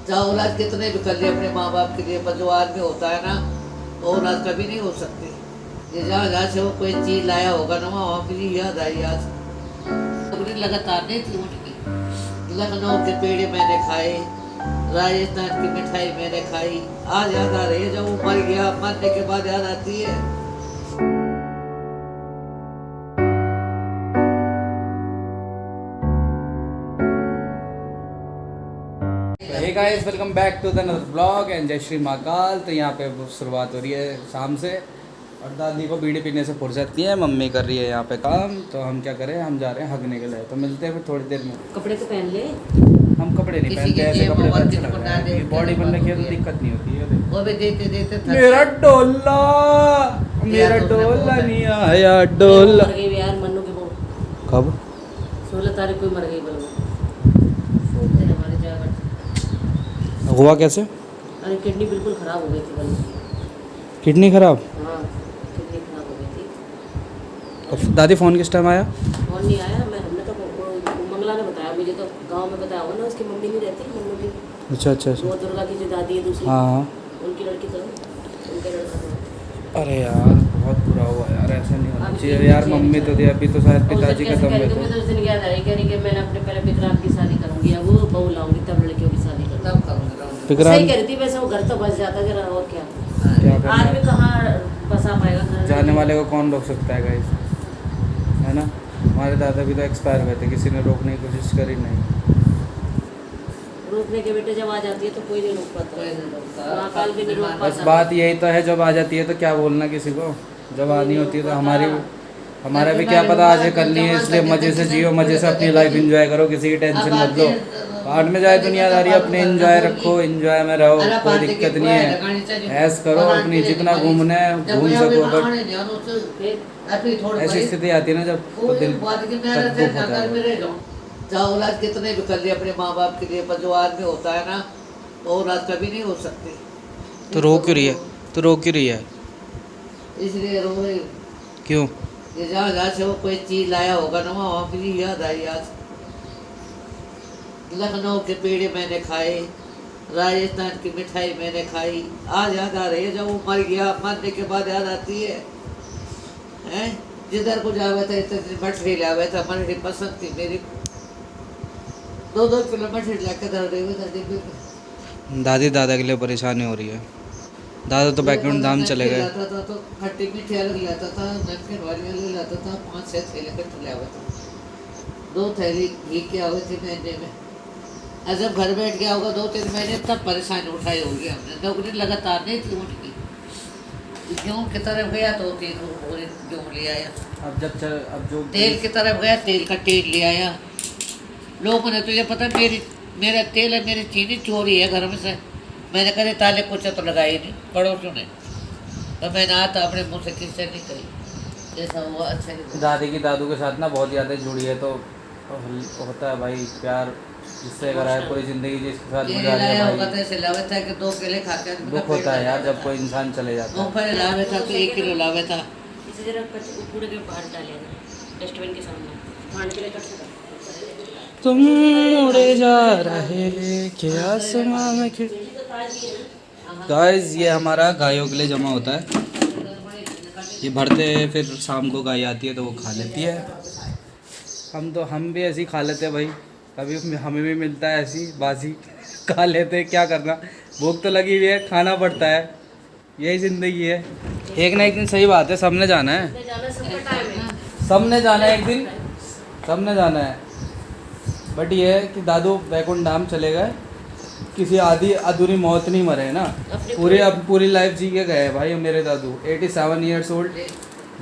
चाहे औलाद कितने भी कर लिए अपने माँ बाप के लिए, पर जो आदमी होता है ना वो औलाद कभी नहीं हो सकती। ये जहाँ जहाँ से वो कोई चीज लाया होगा ना वहाँ मुझे याद आई आज। नौकरी लगातार नहीं थी उनकी। लखनऊ के पेड़े मैंने खाए, राजस्थान की मिठाई मैंने खाई। आज याद आ रही है, जब वो मर गया, मरने के बाद याद आती है। Hey guys, welcome back to the another blog and जय श्री महाकाल। तो यहाँ पे शुरुआत हो रही है शाम से और दादी को बीड़ी पीने से फुर्सत नहीं है, मम्मी कर रही है यहाँ पे काम। तो हम क्या करें, हम जा रहे हैं हगने के लिए। तो मिलते हैं फिर थोड़ी देर में। कपड़े तो पहन ले। हम कपड़े नहीं पहनते, ऐसे कपड़े तो अच्छे लगते हैं। बॉडी बन रखी है तो दिक्कत नहीं होती है। वो भी देते देते थक मेरा डोला, मेरा डोला नहीं आया डोला। मर गई यार मन्नू की बहू। कब? 16 तारीख को मर गई बहू। हमारे जाकर हुआ कैसे? अरे किडनी बिल्कुल खराब हो गई थी बहू की। किडनी खराब? हाँ किडनी खराब हो गई थी। अब दादी फ़ोन किस टाइम आया? फोन नहीं आया। हमने तो मंगला ने बताया मुझे, तो गांव में बताया होगा ना, उसकी मम्मी नहीं रहती मन्नू की। अच्छा अच्छा अच्छा। वो दुर्गा की जो दादी है दूसरी, हाँ हाँ। उनकी लड़की तो उनके लड़का था। अरे यार बहुत बुरा हुआ यार, ऐसा नहीं होना चाहिए यार। मम्मी तो दे, अभी तो शायद पिताजी का दम लेते तो उस दिन याद आ रही कह रही कि मैंने अपने पहले विक्रांत की शादी करूंगी, अब वो बहू लाऊंगी तब लड़कियों की शादी करूंगी। तब करूंगा। सही कह रही थी। वैसे वो घर तो बस जाता जरा, और क्या क्या आदमी करना, कहाँ बसा पाएगा घर। जाने वाले को कौन रोक सकता है गाइस, है ना। हमारे दादा भी तो एक्सपायर हुए थे, किसी ने रोकने की कोशिश करी नहीं। रोकने के बेटे जब आ जाती है तो कोई नहीं रोक पाता। महाकाल भी नहीं रोक बस पाता। बात यही तो है, जब आ जाती है तो क्या बोलना किसी को। जब आनी होती है तो हमारा भी क्या पता आज करनी है, इसलिए मज़े से जियो, मज़े से अपनी लाइफ एंजॉय करो, किसी की टेंशन मत लो। बाद में जाए दुनियादारी, अपने एंजॉय रखो, एंजॉय में रहो, कोई दिक्कत नहीं है। ऐश करो अपनी, जितना घूमना है घूम सको। बट ऐसी स्थिति आती है ना जब तो दिल तक दुख होता है। चाहे औलाद कितने भी कर लिए अपने माँ बाप के लिए, पर जो आदमी होता है ना वो औलाद कभी नहीं हो सकती। तो रो क्यों रही है? तो रो क्यों रही है? इसलिए रो रही। क्यों? ये जहाँ जहाँ से वो कोई चीज लाया होगा ना वहाँ मुझे याद आई आज। लखनऊ के पेड़े मैंने खाए, राजस्थान की मिठाई मैंने खाई। आज याद आ रही है, जब वो मर गया, मरने के बाद याद आती है। हैं जिधर को जावे था इतनी मठरी लावे था, मठरी पसंद थी मेरी। 2-2 किलो मठरी लाके धर रही हुई। दादी दादा के लिए परेशानी हो रही है। दादा तो बैकग्राउंड धाम चले गए। लाता था तो खट्टी मीठी अलग लाता था, नमकीन वाली अलग लाता था। 5-6 थैले कट्टे लाया था। 2 थैली घी के आवे थे महीने में। और जब घर बैठ गया होगा 2-3 महीने, तब परेशानी उठाई होगी हमने। नौकरी लगातार नहीं थी उनकी। गेहूँ की तरफ गया तो गेहूँ ले आया। अब जो तेल की तरफ गया, तेल का तेल ले आया। लोगों ने तुझे पता मेरा तेल है, मेरी चीनी चोरी है घर में से। मैंने कहा ताले कुछ तो लगाई नहीं पड़ोसियों ने, तो मैंने आता अपने मुँह से किससे नहीं कही। जैसा हुआ अच्छा नहीं। दादी की दादू के साथ ना बहुत यादें जुड़ी है, तो होता है भाई प्यार जिससे अगर है पूरी ज़िंदगी जिसके साथ गुजारी है होगा तो भाई, ऐसे लावे था कि 2 केले खा के दुख होता है यार जब कोई इंसान चले जाता है। मूँगफली लावे था तो 1 किलो लावे था। इसे जरा कूड़े के बाहर डालेगा डस्टबिन के सामने, खाने के लिए कट सकता। तुम उड़े जा रहे क्या आसमां में। गाइस ये हमारा गायों के लिए जमा होता है, ये भरते हैं, फिर शाम को गाय आती है तो वो खा लेती है। हम भी ऐसे ही खा लेते हैं भाई, कभी हमें भी मिलता है ऐसी बाजी खा लेते हैं। क्या करना, भूख तो लगी हुई है, खाना पड़ता है, यही ज़िंदगी है। एक ना एक दिन, सही बात है, सबने जाना है, सबने जाना है एक दिन, सबने जाना है। बट ये है कि दादू बैकुंठ धाम चले गए, किसी आधी अधूरी मौत नहीं मरे ना, पूरी लाइफ जी के गए भाई। मेरे दादू 87 ईयर्स ओल्ड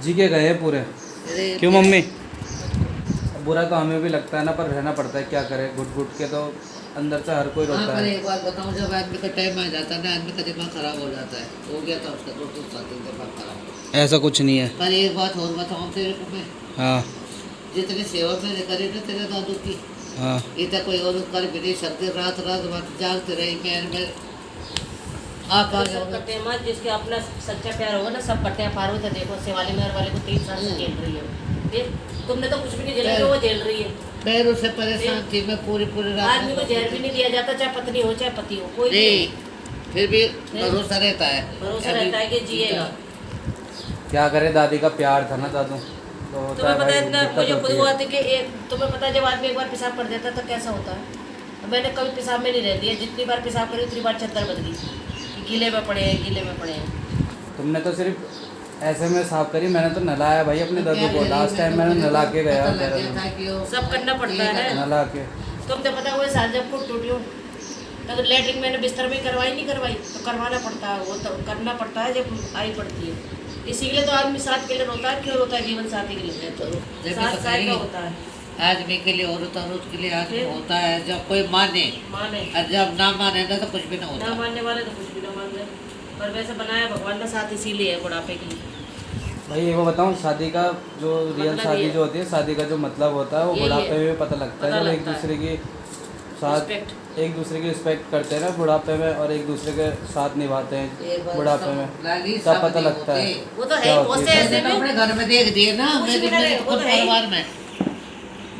जी के गए पूरे। क्यों मम्मी? बुरा तो हमें भी लगता है ना, पर रहना पड़ता है, क्या करें, घुट घुट के तो अंदर से हर कोई रोता है। एक बात बताऊँ, जब आदमी का टाइम आ जाता है ना, आदमी का दिमाग खराब हो जाता है। हो गया था उसका 2 साल दिमाग खराब। ऐसा कुछ नहीं है। पर एक बात और बताऊँ तेरे को मैं, हाँ जितनी सेवा मैंने करी ना तेरे दादू की, हाँ इतना कोई और कर भी नहीं सकते। रात जागते रही मैं आप आ जाओ। करते हैं मत, जिसके अपना सच्चा प्यार होगा ना सब करते हैं। पार्वती देखो शिवाली मेहर वाले को 3 साल से झेल रही है, देख तुमने तो कुछ भी नहीं झेला, वो झेल रही है। मैं उससे परेशान थी, मैं पूरी पूरी रात आदमी को जहर भी नहीं दिया जाता, चाहे पत्नी हो चाहे पति हो, कोई नहीं, फिर भी भरोसा रहता है, भरोसा रहता है कि जिएगा। क्या करे, दादी का प्यार था ना दादू, तो तुम्हें पता है भाई इतना, दिक्कत मुझे होती खुद है। हुआ था कि तुम्हें पता है जब आदमी एक बार पेशाब कर देता है तो कैसा होता है। मैंने कभी पेशाब में नहीं रहती है, जितनी बार पेशाब करी उतनी बार चद्दर बदली कि गीले में पड़े हैं, गीले में पड़े हैं। तुमने तो सिर्फ ऐसे में साफ करी, मैंने तो नलाया भाई अपने दादू को, लास्ट टाइम मैंने नला के गया देहरादून, सब करना पड़ता है ना। नला के। तुम तो पता हुआ साल जब फुट टूटी हो तो लेटरिन मैंने बिस्तर में करवाई नहीं करवाई, तो करवाना पड़ता है, वो तो करना पड़ता है जब आई पड़ती है। इसी के लिए तो आदमी साथ के लिए रोता है, क्यों रोता है? जीवन साथी के लिए तो साथ साथ का होता है। आदमी के लिए औरत के लिए आदमी होता है, जब कोई माने, और जब ना माने ना तो कुछ भी ना होता। ना मानने वाले तो कुछ भी ना मान रहे, पर वैसे बनाया भगवान ने साथ इसीलिए है बुढ़ापे के लिए। भाई ये वो बताऊँ, शादी का जो रियल मतलब शादी ये- जो होती है, शादी का जो मतलब होता है वो यही बुढ़ापे है। में पता लगता है, पता जब एक लगता है। दूसरे की साथ Respect। एक दूसरे की रिस्पेक्ट करते हैं ना बुढ़ापे में, और एक दूसरे के साथ निभाते हैं बुढ़ापे में, तब पता लगता है। वो तो क्या है, होती बहुत से है ऐसे मैंने अपने घर में देख दिए ना, कुछ मेरे भी ना रहे, वो खुद तो है ही। परिवार में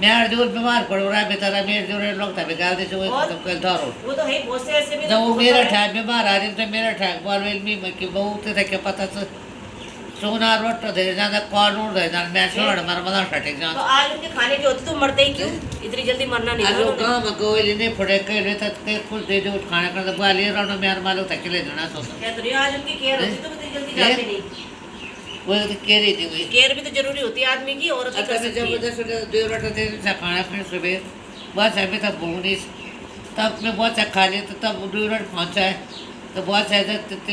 मेरा जोर बीमार पड़ रहा है बेचारा, मेरे जोर लोग था बिगाड़ दे जो और- खत्म कर धरो। वो तो है ही, बहुत से ऐसे भी जब वो बहुत मेरा सारे- ठाक बीमार आ रही तो मेरा ठाक बालवेल में कि बहुत थे क्या पता से सोना रोट दे जाना कॉल उड़ दे जाना मैं छोड़ मर मदा फटे तो जाना आज उनके खाने की होती तो मरते ही क्यों, इतनी जल्दी मरना नहीं था आज वो उन्होंने। गांव में गोली ने फड़े के ले तक के कुछ दे दो खाना कर दो बाली रहना मेरे मालूम तक ले देना सो क्या तो रही है, आज उनकी केयर होती तो इतनी जल्दी जाते नहीं। वो तो कह रही थी वही केयर भी तो जरूरी होती है आदमी की, औरत की कर अगर सकती है। जबरदस्त दो रोटा दे सा खाना फिर सुबह बहुत अभी तक भूनी तब मैं बहुत सा खा लिया तो तब दो रोट पहुंचा है तो बहुत सा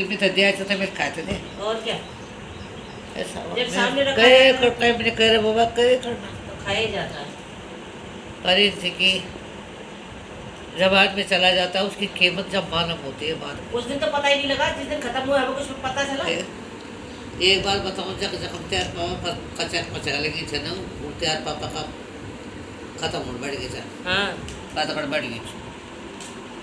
भी तो दिया तो मैं खाते थे और क्या, ऐसा हुआ। जब सामने रखा करे है करता है मैंने करे बाबा करे करना तो खाया ही जाता है। पर थी कि जब आदमी चला जाता है उसकी कीमत जब मालूम होती है बाद उस दिन तो पता ही नहीं लगा, जिस दिन खत्म हुआ हमें कुछ पता चला। में। एक बार बताऊँ जब जब त्यार पापा कचा पचा लगी थे ना वो त्यार पापा का खत्म हो बढ़ गया था हाँ, पकड़ बढ़ गई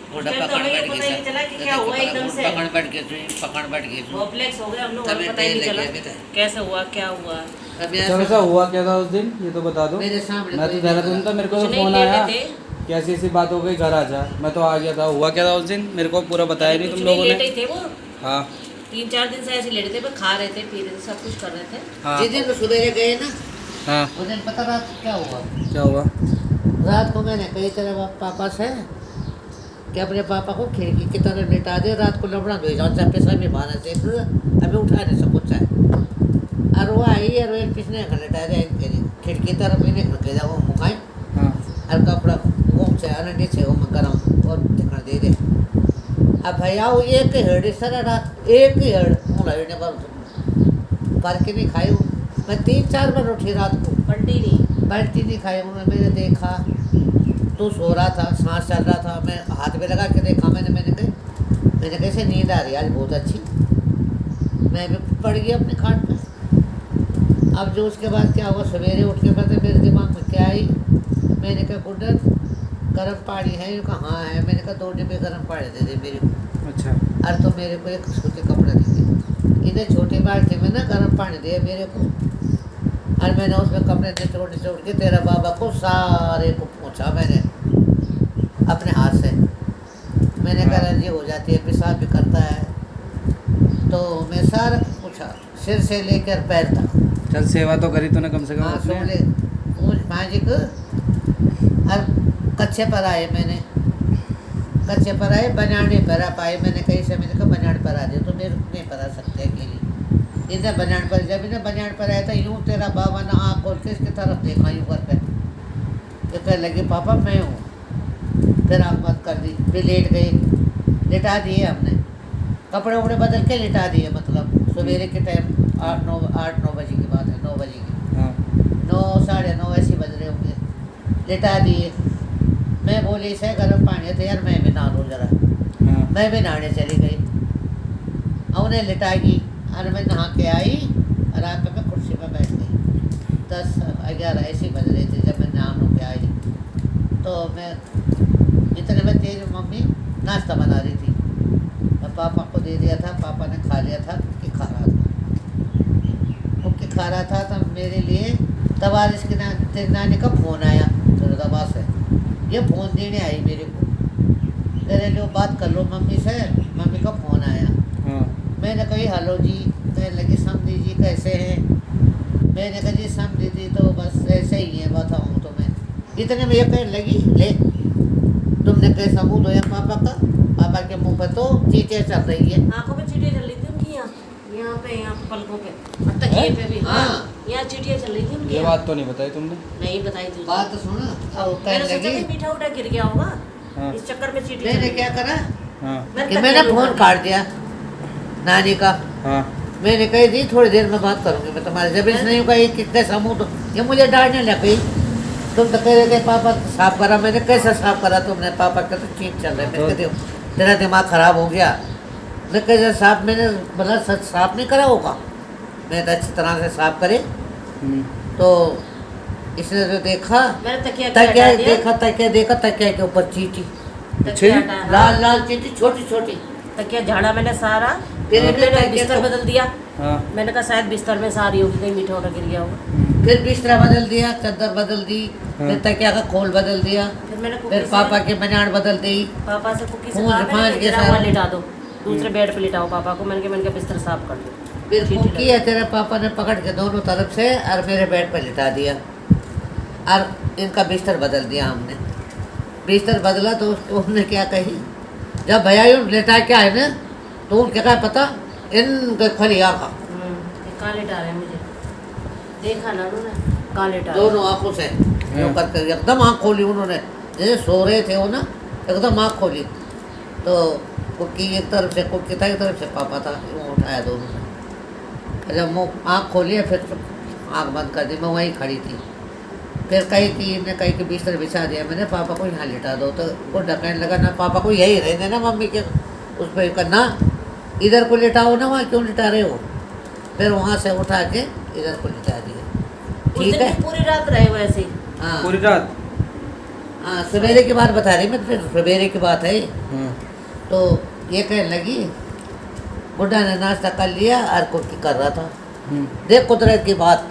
उस टाइम तो हमें ये पता ही नहीं चला कि क्या हुआ एकदम से। पकड़ बढ़ गई पकड़ बढ़ गई कॉम्प्लेक्स हो गया हम लोग, तब हमें पता ही नहीं लगे चला अभी तक। कैसे हुआ क्या हुआ। अच्छा वैसा हुआ क्या था उस दिन, ये तो बता दो। मेरे सामने मैं तो कोई देहरादून था, मेरे को तो कुछ नहीं, फोन लेटे आया थे। कि ऐसी ऐसी बात हो गई, घर आ जा। मैं तो आ गया था। हुआ क्या था उस दिन, मेरे को पूरा बताया नहीं कुछ तुम लोगों लेटे ने। ही थे वो, हाँ 3-4 दिन से ऐसे लेटे थे, पर खा रहे थे, पी रहे थे, सब कुछ कर रहे थे। हाँ जिस दिन सुबह गए ना हाँ। उस दिन पता रात को क्या हुआ। क्या हुआ? रात को मैंने कही तेरे पापा से कि अपने पापा को खिड़की की तरफ लिटा दे, रात को लबड़ा दे जाओ चाहे पैसा भी मारना चाहिए अभी उठा नहीं सकूँ चाहे। और वो आई और वो पिछले घर लिटा दे खिड़की तरफ भी नहीं खड़के जाओ वो मुखाए हाँ और कपड़ा घूम से आने नीचे वो मैं गरम और दिखा दे दे। अब भैया वो एक ही हड़ सारा रात एक ही हड़ मुँह ने पर के नहीं खाई हूँ मैं 3-4 बार उठी रात को पलटी नहीं, पलटी नहीं खाई हूँ। मैंने देखा तू सो रहा था, सांस चल रहा था, मैं हाथ में लगा के देखा मैंने कैसे नींद आ रही आज बहुत अच्छी। मैं भी पड़ गई अपने खाट पे। अब जो उसके बाद क्या हुआ सवेरे उठ के पता मेरे दिमाग में क्या आई, मैंने कहा कुंडन गर्म पानी है, ये कहाँ है? मैंने कहा 2 डिब्बे गर्म पानी दे दे मेरे को। अच्छा और तो मेरे को एक सूती कपड़ा दे दे, इधर छोटी बाल्टी में ना गर्म पानी दिया मेरे को। और मैंने उसमें कपड़े निचोड़ के तेरा बाबा को सारे को पूछा मैंने अपने हाथ से। मैंने कहा एलर्जी हो जाती है, पेशाब भी करता है, तो मैं सारा पूछा सिर से लेकर पैर तक। चल सेवा तो करी तूने कम से कम हाँ अपने। सोले पूछ माजिक और कच्चे पर आए मैंने, कच्चे पर आए बनाने पर आ पाए। मैंने कहीं से मैंने कहा बनाने पर आ जाए तो मेरे को नहीं पता सकते अकेली इधर बनान पर। जब इन्हें बनान पर आया था यूँ तेरा बाबा ने आँख खोल के इसकी तरफ देखा यूँ करके तो कहने लगे पापा मैं हूँ। फिर आँख बंद कर दी, फिर लेट गई, लिटा दिए हमने, कपड़े वपड़े बदल के लिटा दिए। मतलब सवेरे के टाइम 8-9 बजे की बात है, 9 बजे की, हाँ 9-9:30 ऐसे बज रहे होंगे, लिटा दिए। मैं बोली से गर्म पानी है तो यार मैं भी नहा लूँ जरा। हाँ मैं भी नहाने चली गई, उन्हें लिटाई और मैं नहा के आई और आके मैं कुर्सी पर बैठ गई। 10-11 ऐसे बज रहे थे जब मैं नहा के आई। तो मैं इतने में तेज मम्मी नाश्ता बना रही थी, मैं पापा को दे दिया था, पापा ने खा लिया था, कुछ खा रहा था, कुछ खा रहा था। तो मेरे लिए तबारिश की नानी का फ़ोन आया तो मुरादाबाद से, ये फ़ोन देने आई मेरे को, कह रहे लो बात कर लो मम्मी से, मम्मी का फ़ोन आया। हाँ मैंने कही हेलो जी, कहने लगी समझी जी कैसे हैं। मैंने कहा जी समझी जी तो बस ऐसे ही है, बताऊँ तो मैं इतने में ये कहने लगी ले तुमने कैसा मुँह धोया पापा का, पापा के मुँह पर तो चींटियाँ चल रही है। आंखों पे चीटियाँ चल रही थी उनकी, यहाँ पे पलकों पे और तकिए पे भी। हाँ हाँ। यहाँ चीटियाँ चल रही थी उनकी। ये बात तो नहीं बताई तुमने। नहीं बताई थी। बात तो सुना। अब मैंने कहने सोचा लगी कि मीठा उठा गिर गया होगा, हाँ। इस चक्कर में चीटियाँ मैंने चल क्या रही। करा हाँ कि मैंने फ़ोन काट दिया नानी का। हाँ मैंने कही दी थोड़ी देर में बात करूंगी मैं तुम्हारे, जब इस नहीं कही कितने समूह तो ये मुझे डांटने लग गई। तुम तो कह रहे थे पापा साफ करा, मैंने कैसे साफ करा तुमने, पापा का तो चीट चल रहा है। मैंने कहती तेरा दिमाग खराब हो गया। मैं कैसे साफ, मैंने बोला सच साफ नहीं करा होगा, मैंने तो अच्छी तरह से साफ करे। तो इसने जो देखा मैंने तकिया तकिया देखा, तकिया देखा, तकिया के ऊपर चीटी, लाल लाल चीटी छोटी छोटी। तकिया झाड़ा मैंने सारा, फिर फिर मैंने मैंने तकिया बिस्तर को- बदल दिया। हाँ मैंने कहा शायद बिस्तर में सारी होगी, कहीं मीठा उठा गिर गया होगा। फिर बिस्तरा बदल दिया, चादर बदल दी, फिर तकिया का खोल बदल दिया, फिर मैंने कुकी फिर से- पापा की बनाड़ बदल दी। पापा से कुकी से पूंछ कहा फांछ मैंने के गिरा साथ। हुआ लिटा दो, दूसरे बेड पे लिटाओ पापा को। मैंने कहा बिस्तर साफ कर दो। फिर चीटी कुकी है तेरे पापा ने पकड़ के दोनों तरफ से और मेरे बेड पर लिटा दिया और इनका बिस्तर बदल दिया हमने। बिस्तर बदला तो उन्होंने क्या कही, जब भैया यूँ लेटा के आए ना तो उनके क्या पता इनके खलिया का ये कहाँ लिटा रहे हैं मुझे, देखा ना उन्होंने कहाँ लिटा रहे हैं। दोनों आंखों से यूँ करके एकदम आँख खोली उन्होंने, जैसे सो रहे थे वो ना, एकदम आँख खोली तो कुकी एक तरफ से कुकी था, एक तरफ से पापा था, यूँ उठाया दोनों ने। जब मुँह आँख खोली फिर आँख बंद कर दी, मैं वहीं खड़ी थी। फिर कही कि इन्होंने कही कि बिस्तर बिछा दिया, मैंने पापा को यहाँ लिटा दो, तो वो कहने लगा ना पापा को यही रहने ना मम्मी के उस पर करना, इधर को लिटाओ ना, वहाँ क्यों लिटा रहे हो। फिर वहाँ से उठा के इधर को लिटा दिया। उस ठीक दिन है भी पूरी रात रहे वो ऐसे ही। हाँ पूरी रात। हाँ सवेरे की बात बता रही मैं, फिर सवेरे की बात है। हाँ तो ये कहने लगी बुढ़ा ने नाश्ता कर लिया और कुकी कर रहा था। देख कुदरत की बात,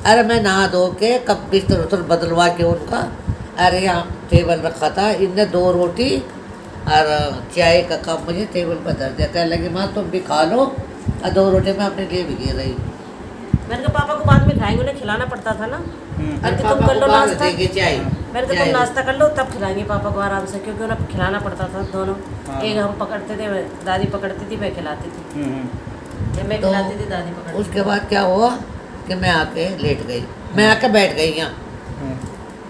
अरे मैं नहा धो के कब बिस्तर उतर बदलवा के उनका, अरे यहाँ टेबल रखा था, इनने 2 रोटी और चाय का कप मुझे टेबल पर धर दिया। कहने लगी माँ तुम भी खा लो, और 2 रोटी मैं अपने लिए भी ले रही। मैंने कहा पापा को बाद में खाएंगे, उन्हें खिलाना पड़ता था ना। और तुम पापा कर को लो बाद में नाश्ता। देंगे चाय। मैंने कहा चाय तुम लो। नाश्ता कर लो तब खिलाएंगे पापा को आराम से, क्योंकि उन्हें खिलाना पड़ता था दोनों। हाँ। एक हम पकड़ते थे, दादी पकड़ती थी, मैं खिलाती थी। जब मैं तो खिलाती थी दादी पकड़ती उसके बाद क्या हुआ कि मैं आके लेट गई, मैं आके बैठ गई यहाँ।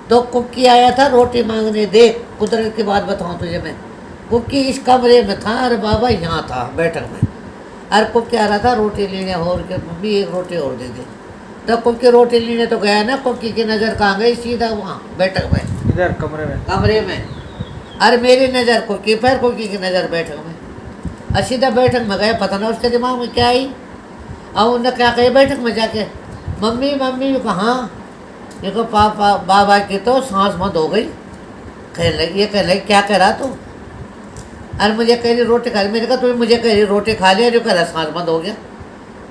तो कुकी आया था रोटी मांगने। देख कुदरत की बात बताऊँ तुझे मैं, कुकी इस कमरे में था और बाबा यहाँ था बैठक में, और कुकी आ रहा था रोटी लेने और के मम्मी एक रोटी और दे दे। तो कुकी रोटी लेने तो गया ना, कुकी की नज़र कहाँ गई, सीधा वहाँ बैठक में, इधर कमरे में। और मेरी नज़र कुकी पर, कुकी की नज़र बैठक में, और सीधा बैठक में गया। पता ना उसके दिमाग में क्या आई, और उन्होंने क्या कही बैठक में जाके, मम्मी मम्मी कहाँ, देखो पापा बाबा की तो सांस बंद हो गई। कह लगी ये, कह लगी क्या कह रहा तू, अरे मुझे कह रही रोटी खा ली। मैंने कहा तुम्हें मुझे कह रही रोटी खा लिया, जो कह रहा सांस बंद हो गया।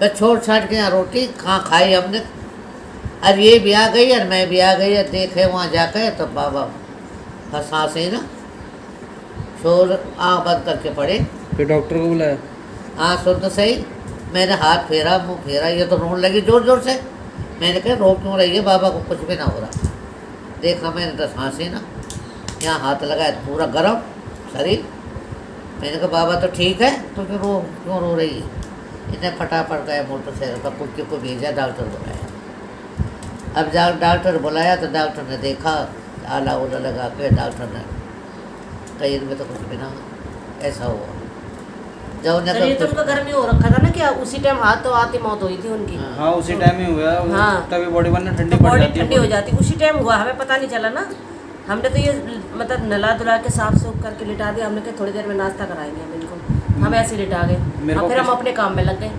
तो छोड़ छाट के यहाँ रोटी कहाँ खाई हमने, और ये भी आ गई और मैं भी आ गई, और देखे वहाँ जाकर तो बाबा सांस ही ना, शोर आँख बंद करके पड़े। फिर डॉक्टर को बुलाया। हाँ सुन तो सही, मैंने हाथ फेरा मुँह फेरा, ये तो रोने लगी ज़ोर ज़ोर से। मैंने कहा रो क्यों रही है, बाबा को कुछ भी ना हो रहा। देखा मैंने तो सांस ही ना, यहाँ हाथ लगाया तो पूरा गर्म शरीर। मैंने कहा बाबा तो ठीक है, तो क्यों रो रही है। इन्हें फटाफट गए मोटरसाइकिल पर, कुकी को भेजा, डॉक्टर बुलाया। अब डॉक्टर बुलाया तो डॉक्टर ने देखा, आला उला लगा के डॉक्टर ने कहीं इनमें तो कुछ भी ना, ऐसा हुआ। जब उन्हें शरीर तो उनका गर्मी हो रखा था ना, क्या उसी टाइम हाथ तो आती मौत हुई थी उनकी। हाँ उसी टाइम ही हुआ। हाँ। तभी बॉडी बनना ठंडी तो पड़ बॉडी जाती है। ठंडी हो जाती, उसी टाइम हुआ, हमें पता नहीं चला ना। हमने तो ये मतलब नला धुला के साफ सूफ करके लिटा दिया। हमने कहा थोड़ी देर में नाश्ता कराएंगे हम इनको, हम ऐसे ही लिटा गए। अब फिर हम अपने काम में लग गए,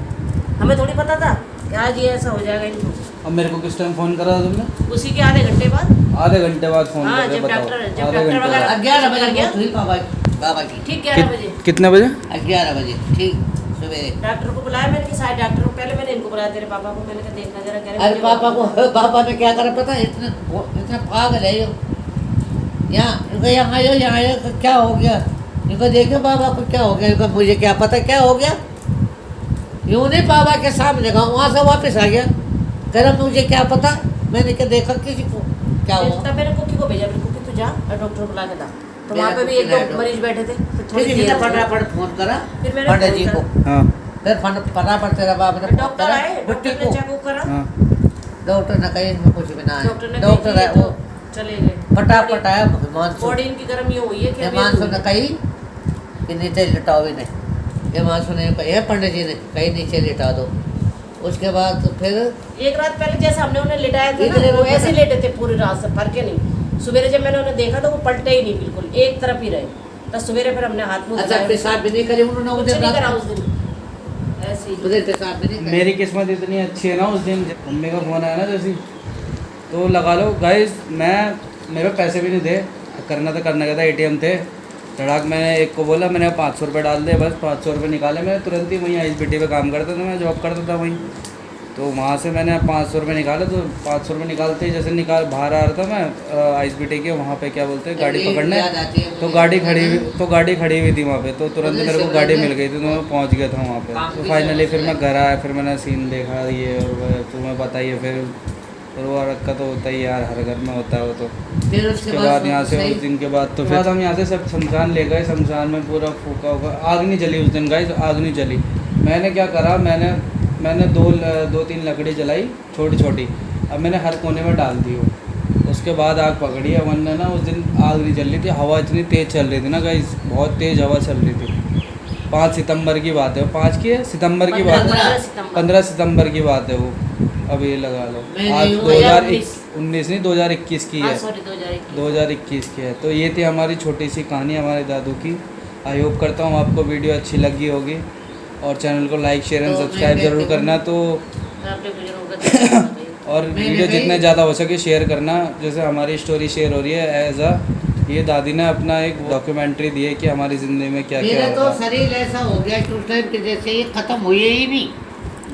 हमें थोड़ी पता था कि आज ये ऐसा हो जाएगा इनको। अब मेरे को किस टाइम फ़ोन करा था तुमने? उसी के आधे घंटे बाद। आधे घंटे बाद फ़ोन हाँ, करके जब बताओ। डॉक्टर वगैरह 11 बजे मौत हुई बाबा की। ठीक 11 बजे कितने बजे? 11 बजे ठीक सवेरे। डॉक्टर को बुलाया मैंने कि शायद डॉक्टर को, पहले मैंने इनको बुलाया तेरे पापा को। मैंने कहा देखना जरा, कह रहे अरे मुझे- पापा ने क्या करा पता है, इतना पागल है ये। यहाँ आयो यहाँ आयो, तो क्या हो गया? इनको देखो बाबा को क्या हो गया? इनको मुझे क्या पता क्या हो गया? यूँ नहीं बाबा के सामने गया, वहाँ से वापस आ गया, कह रहा मुझे क्या पता, मैंने क्या देखा किसी को क्या हुआ? तब मैंने कुकी को भेजा, मेरे कुकी तू जा और डॉक्टर को ला के दा। तो मेरा वहाँ पे भी कुकी एक दो लाया मरीज बैठे थे, फिर थोड़ी फिर देर मैंने हो गई। फटाफट फोन करा फिर मैंने पंडित फोन जी को, करा। हाँ फिर फटाफट तेरा बाप ने फोन डॉक्टर करा आए, बुट्टी डॉक्टर को। ने चेकअप करा, हाँ डॉक्टर ने कहा इसमें कुछ भी ना है, डॉक्टर ने डॉक्टर है वो चले गए। फटाफट आया हिमांशु। बॉडी इनकी गर्म ये हुई है कि अभी हिमांशु ने कही कि नीचे लिटाओ इन्हें, हिमांशु ने कहा पंडित जी ने कही नीचे लिटा दो। उसके बाद तो फिर एक रात पहले जैसे हमने उन्हें लिटाया था इधर ना, वो है, ऐसे लेटे थे पूरी रात से, फर्क ही नहीं। सवेरे जब मैंने उन्हें देखा तो वो पलटे ही नहीं, बिल्कुल एक तरफ ही रहे। तो सवेरे फिर हमने हाथ मुंह अच्छा धुलाए, पेशाब भी नहीं करी उन्होंने कुछ उधर नहीं करा रात उस दिन, ऐसे ही। उधर पेशाब भी नहीं करी। मेरी किस्मत इतनी अच्छी है ना, उस दिन मम्मी का फ़ोन आया ना जैसे, तो लगा लो गाइस, मेरे पास पैसे भी नहीं थे, करना का था, ATM थे, धड़ाक मैंने एक को बोला, मैंने 500 रुपये डाल दे, बस 500 रुपये निकाले। मैं तुरंत ही वहीं ISBT पे काम करता था, मैं जॉब करता था वहीं, तो वहाँ से मैंने 500 रुपये निकाले। तो 500 रुपये निकालते ही जैसे बाहर आ रहा था मैं ISBT के वहाँ पे क्या बोलते हैं गाड़ी पकड़ने, तो गाड़ी खड़ी हुई थी वहाँ पे, तो तुरंत मेरे को गाड़ी मिल गई थी, तो मैं पहुँच गया था वहाँ पे। तो फाइनली फिर मैं घर आया, फिर मैंने सीन देखा ये और वो, तुम्हें बताइए फिर वो रखा तो होता ही यार, हर घर में होता है वो। तो फिर उसके बाद यहाँ से उस दिन के बाद तो फिर हम यहाँ से सब शमशान ले गए, शमशान में पूरा फूका होगा, आग नहीं जली उस दिन गाइस, आग नहीं जली। मैंने क्या करा, मैंने दो तीन लकड़ी जलाई छोटी छोटी, अब मैंने हर कोने में डाल दी वो, उसके बाद आग पकड़ी है। वरना ना उस दिन आग नहीं जल रही थी, हवा इतनी तेज़ चल रही थी ना गाइस, बहुत तेज़ हवा चल रही थी। 5 सितंबर की बात है, 5 की है सितंबर की बात है, 15 सितंबर की बात है वो, अब ये लगा लो। आज 2019 नहीं 2021 की है, 2021 की है। तो ये थी हमारी छोटी सी कहानी हमारे दादू की। आई होप करता हूँ आपको वीडियो अच्छी लगी होगी, और चैनल को लाइक शेयर एंड सब्सक्राइब ज़रूर करना। तो और वीडियो जितना ज़्यादा हो सके शेयर करना, जैसे हमारी स्टोरी शेयर हो रही है एज अ, ये दादी ने अपना एक डॉक्यूमेंट्री दी है कि हमारी ज़िंदगी में क्या क्या मेरा तो शरीर ऐसा हो गया उस टाइम के जैसे ये खत्म हुई ही नहीं।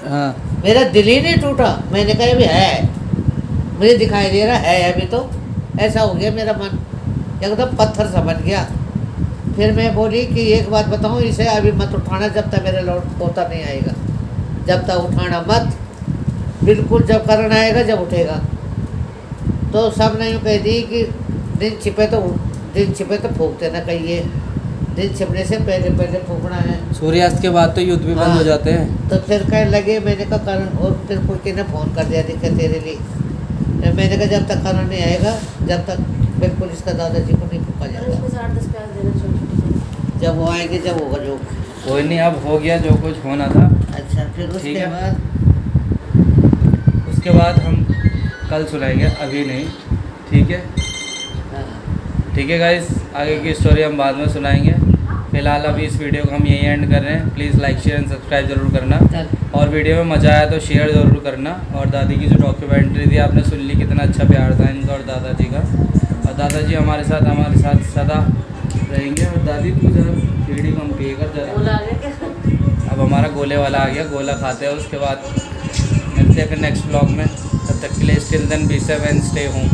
हाँ मेरा दिल ही नहीं टूटा, मैंने कहा अभी है, मुझे दिखाई दे रहा है अभी, तो ऐसा हो गया मेरा मन, एकदम पत्थर सा बन गया। फिर मैं बोली कि एक बात बताऊं, इसे अभी मत उठाना जब तक मेरे लौट पोता नहीं आएगा, जब तक उठाना मत, बिल्कुल जब करना आएगा जब उठेगा। तो सब ने यूँ कह दी कि दिन छिपे तो फूकते ना, कहिए दिन छिपने से पहले फूकना है। सूर्यास्त के बाद तो युद्ध भी बंद हो जाते हैं। तो फिर कहने लगे, मैंने कहा करण, और फिर कुकी ने फ़ोन कर दिया दिक्कत तेरे लिए। मैंने कहा जब तक करण नहीं आएगा, जब तक बिल्कुल इसका दादाजी को नहीं फूका जाएगा, जब वो आएंगे जब होगा जो। कोई नहीं, अब हो गया जो कुछ होना था। अच्छा फिर उसके बाद हम कल सुनाएंगे, अभी नहीं, ठीक है? ठीक है गाइस, आगे की स्टोरी हम बाद में सुनाएंगे। फिलहाल अभी इस वीडियो को हम यही एंड कर रहे हैं। Please like share and subscribe ज़रूर करना, और वीडियो में मज़ा आया तो शेयर ज़रूर करना। और दादी की जो डॉक्यूमेंट्री थी आपने सुन ली, कितना अच्छा प्यार था इनका और दादाजी का। और दादाजी हमारे साथ सदा रहेंगे। और दादी तू जरा सीढ़ी कम पिए कर जरा, अब हमारा गोले वाला आ गया, गोला खाते हैं, उसके बाद मिलते हैं फिर नेक्स्ट ब्लॉग में। तब तक के लिए still then be safe and stay home,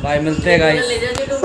bye, मिलते हैं गाइस। ले जाते तो